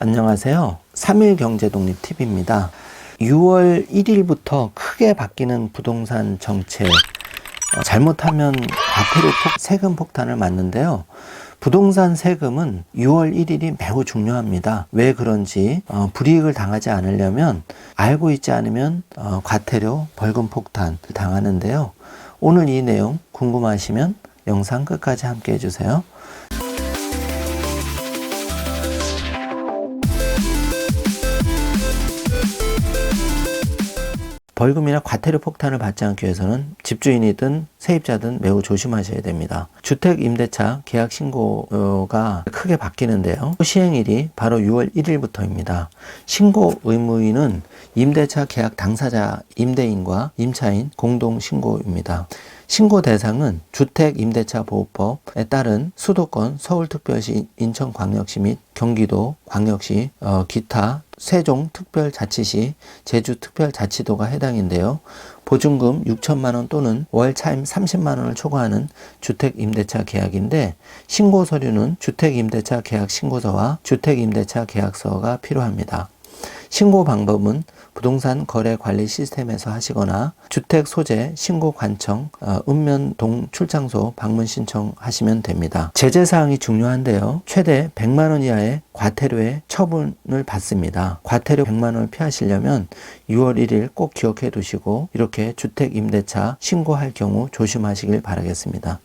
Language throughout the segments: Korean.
안녕하세요. 3일 경제독립 팁입니다. 6월 1일부터 크게 바뀌는 부동산 정책, 잘못하면 과태료 세금 폭탄을 맞는데요. 부동산 세금은 6월 1일이 매우 중요합니다. 왜 그런지 불이익을 당하지 않으려면 알고 있지 않으면 과태료, 벌금 폭탄 당하는데요. 오늘 이 내용 궁금하시면 영상 끝까지 함께 해주세요. 벌금이나 과태료 폭탄을 받지 않기 위해서는 집주인이든 세입자든 매우 조심하셔야 됩니다. 주택임대차 계약 신고가 크게 바뀌는데요. 시행일이 바로 6월 1일부터입니다. 신고 의무인은 임대차 계약 당사자 임대인과 임차인 공동신고입니다. 신고 대상은 주택임대차보호법에 따른 수도권, 서울특별시, 인천광역시 및 경기도 광역시, 기타 세종특별자치시, 제주특별자치도가 해당인데요. 보증금 6천만 원 또는 월 차임 30만 원을 초과하는 주택임대차 계약인데, 신고 서류는 주택임대차 계약 신고서와 주택임대차 계약서가 필요합니다. 신고 방법은 부동산 거래 관리 시스템에서 하시거나 주택 소재 신고 관청, 읍면 동출장소 방문 신청하시면 됩니다. 제재사항이 중요한데요. 최대 100만 원 이하의 과태료의 처분을 받습니다. 과태료 100만 원을 피하시려면 6월 1일 꼭 기억해 두시고 이렇게 주택 임대차 신고할 경우 조심하시길 바라겠습니다.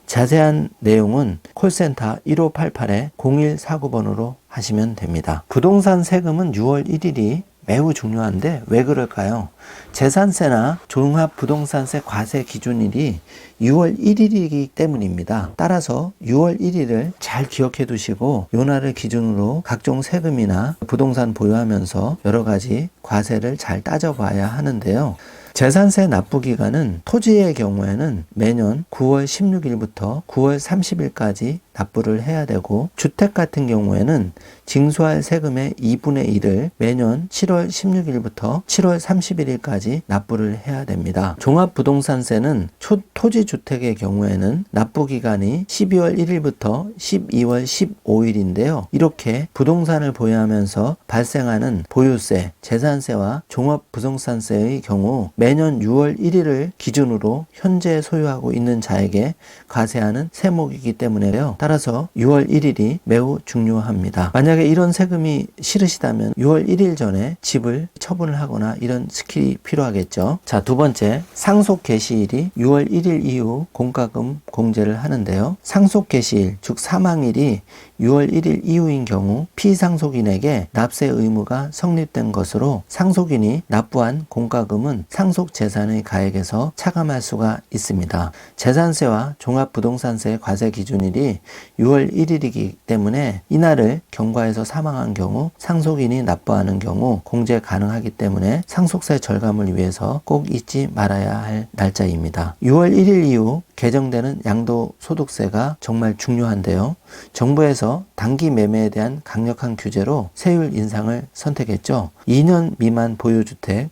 자세한 내용은 콜센터 1588-0149번으로 하시면 됩니다. 부동산 세금은 6월 1일이 매우 중요한데 왜 그럴까요? 재산세나 종합부동산세 과세 기준일이 6월 1일이기 때문입니다. 따라서 6월 1일을 잘 기억해 두시고 요 날을 기준으로 각종 세금이나 부동산 보유하면서 여러 가지 과세를 잘 따져봐야 하는데요. 재산세 납부 기간은 토지의 경우에는 매년 9월 16일부터 9월 30일까지 납부를 해야 되고, 주택 같은 경우에는 징수할 세금의 2분의 1을 매년 7월 16일부터 7월 31일까지 납부를 해야 됩니다. 종합부동산세는 토지주택의 경우에는 납부 기간이 12월 1일부터 12월 15일인데요. 이렇게 부동산을 보유하면서 발생하는 보유세, 재산세와 종합부동산세의 경우 매년 6월 1일을 기준으로 현재 소유하고 있는 자에게 과세하는 세목이기 때문에요. 따라서 6월 1일이 매우 중요합니다. 만약에 이런 세금이 싫으시다면 6월 1일 전에 집을 처분을 하거나 이런 스킬이 필요하겠죠. 자, 두 번째, 상속 개시일이 6월 1일 이후 공과금 공제를 하는데요. 상속 개시일, 즉 사망일이 6월 1일 이후인 경우 피상속인에게 납세 의무가 성립된 것으로 상속인이 납부한 공과금은 상속 재산의 가액에서 차감할 수가 있습니다. 재산세와 종합부동산세 과세 기준일이 6월 1일이기 때문에 이날을 경과해서 사망한 경우 상속인이 납부하는 경우 공제 가능하기 때문에 상속세 절감을 위해서 꼭 잊지 말아야 할 날짜입니다. 6월 1일 이후 개정되는 양도소득세가 정말 중요한데요. 정부에서 단기 매매에 대한 강력한 규제로 세율 인상을 선택했죠. 2년 미만 보유주택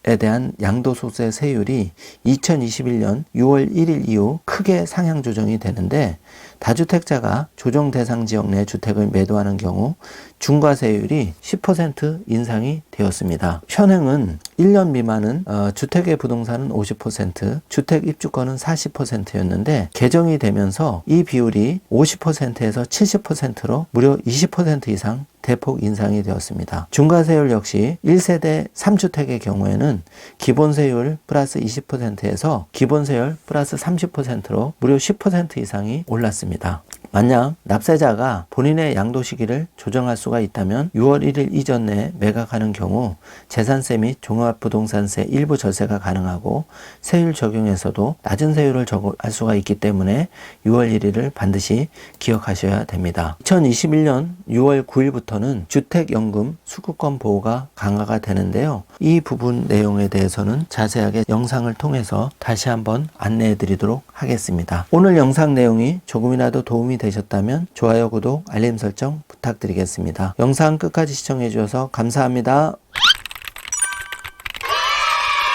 에 대한 양도소득세 세율이 2021년 6월 1일 이후 크게 상향 조정이 되는데, 다주택자가 조정 대상 지역 내 주택을 매도하는 경우 중과세율이 10% 인상이 되었습니다. 현행은 1년 미만은 주택의 부동산은 50%, 주택 입주권은 40%였는데 개정이 되면서 이 비율이 50%에서 70%로 무려 20% 이상 대폭 인상이 되었습니다. 중과세율 역시 1세대 3주택의 경우에는 기본세율 플러스 20%에서 기본세율 플러스 30%로 무려 10% 이상이 올랐습니다. 만약 납세자가 본인의 양도 시기를 조정할 수가 있다면 6월 1일 이전 내에 매각하는 경우 재산세 및 종합부동산세 일부 절세가 가능하고 세율 적용에서도 낮은 세율을 적용할 수가 있기 때문에 6월 1일을 반드시 기억하셔야 됩니다. 2021년 6월 9일부터는 주택연금 수급권 보호가 강화가 되는데요. 이 부분 내용에 대해서는 자세하게 영상을 통해서 다시 한번 안내해 드리도록 하겠습니다. 오늘 영상 내용이 조금이라도 도움이 되셨다면 좋아요, 구독, 알림 설정 부탁드리겠습니다. 영상 끝까지 시청해 주셔서 감사합니다.